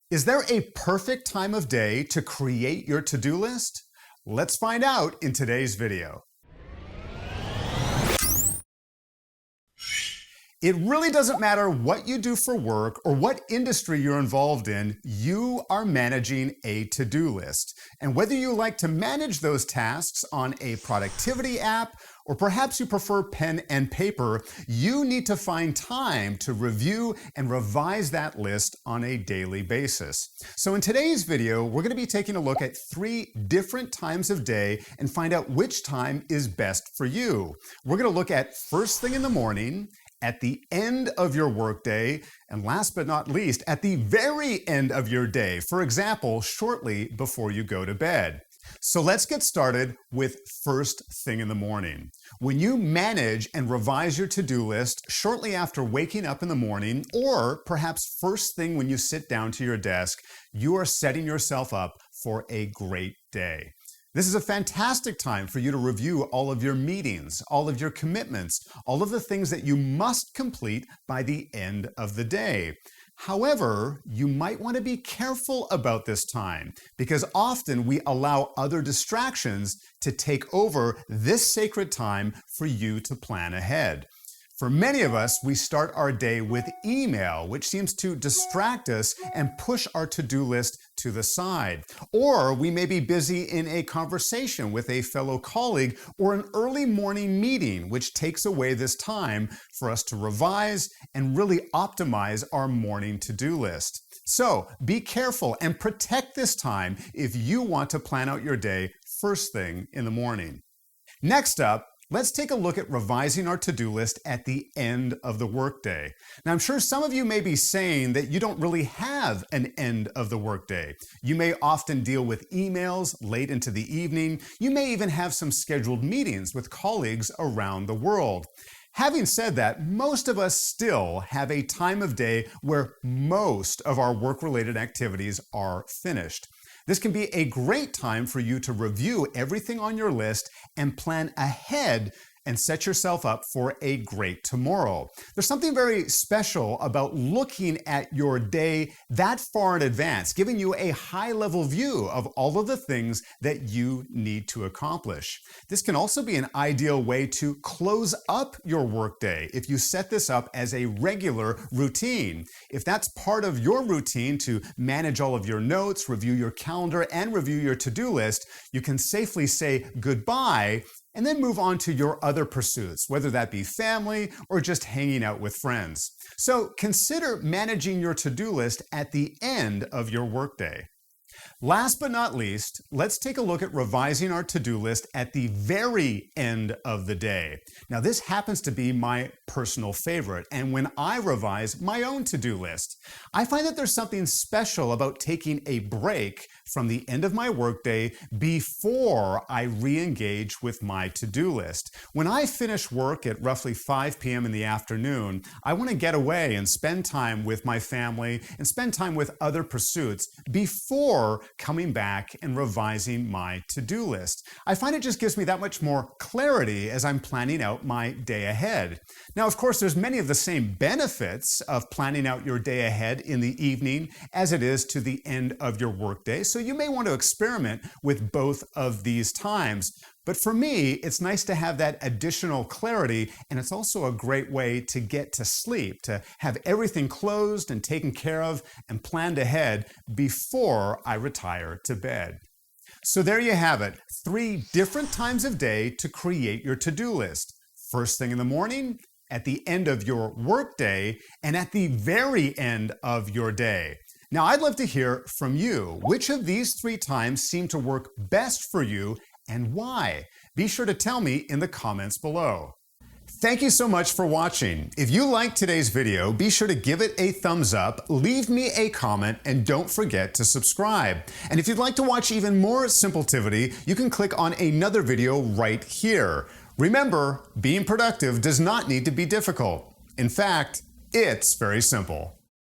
Is there a perfect time of day to create your to-do list? Let's find out in today's video. It really doesn't matter what you do for work or what industry you're involved in, you are managing a to-do list. And whether you like to manage those tasks on a productivity app, or perhaps you prefer pen and paper, you need to find time to review and revise that list on a daily basis. So in today's video, we're going to be taking a look at 3 different times of day and find out which time is best for you. We're going to look at first thing in the morning, at the end of your workday, and last but not least, at the very end of your day. For example, shortly before you go to bed. So let's get started with first thing in the morning. When you manage and revise your to-do list shortly after waking up in the morning, or perhaps first thing when you sit down to your desk, you are setting yourself up for a great day. This is a fantastic time for you to review all of your meetings, all of your commitments, all of the things that you must complete by the end of the day. However, you might want to be careful about this time because often we allow other distractions to take over this sacred time for you to plan ahead. For many of us, we start our day with email, which seems to distract us and push our to-do list to the side. Or we may be busy in a conversation with a fellow colleague or an early morning meeting, which takes away this time for us to revise and really optimize our morning to-do list. So be careful and protect this time if you want to plan out your day first thing in the morning. Next up, let's take a look at revising our to-do list at the end of the workday. Now, I'm sure some of you may be saying that you don't really have an end of the workday. You may often deal with emails late into the evening. You may even have some scheduled meetings with colleagues around the world. Having said that, most of us still have a time of day where most of our work-related activities are finished. This can be a great time for you to review everything on your list and plan ahead and set yourself up for a great tomorrow. There's something very special about looking at your day that far in advance, giving you a high-level view of all of the things that you need to accomplish. This can also be an ideal way to close up your workday if you set this up as a regular routine. If that's part of your routine to manage all of your notes, review your calendar, and review your to-do list, you can safely say goodbye and then move on to your other pursuits, whether that be family or just hanging out with friends. So consider managing your to-do list at the end of your workday. Last but not least, let's take a look at revising our to-do list at the very end of the day. Now, this happens to be my personal favorite, and when I revise my own to-do list, I find that there's something special about taking a break from the end of my workday before I re-engage with my to-do list. When I finish work at roughly 5 p.m. in the afternoon, I want to get away and spend time with my family and spend time with other pursuits before coming back and revising my to-do list. I find it just gives me that much more clarity as I'm planning out my day ahead. Now, of course, there's many of the same benefits of planning out your day ahead in the evening as it is to the end of your workday. So you may want to experiment with both of these times. But for me, it's nice to have that additional clarity, and it's also a great way to get to sleep, to have everything closed and taken care of and planned ahead before I retire to bed. So there you have it, 3 different times of day to create your to-do list. First thing in the morning, at the end of your workday, and at the very end of your day. Now, I'd love to hear from you. Which of these 3 times seem to work best for you and why? Be sure to tell me in the comments below. Thank you so much for watching. If you liked today's video, be sure to give it a thumbs up, leave me a comment, and don't forget to subscribe. And if you'd like to watch even more Simpletivity, you can click on another video right here. Remember, being productive does not need to be difficult. In fact, it's very simple.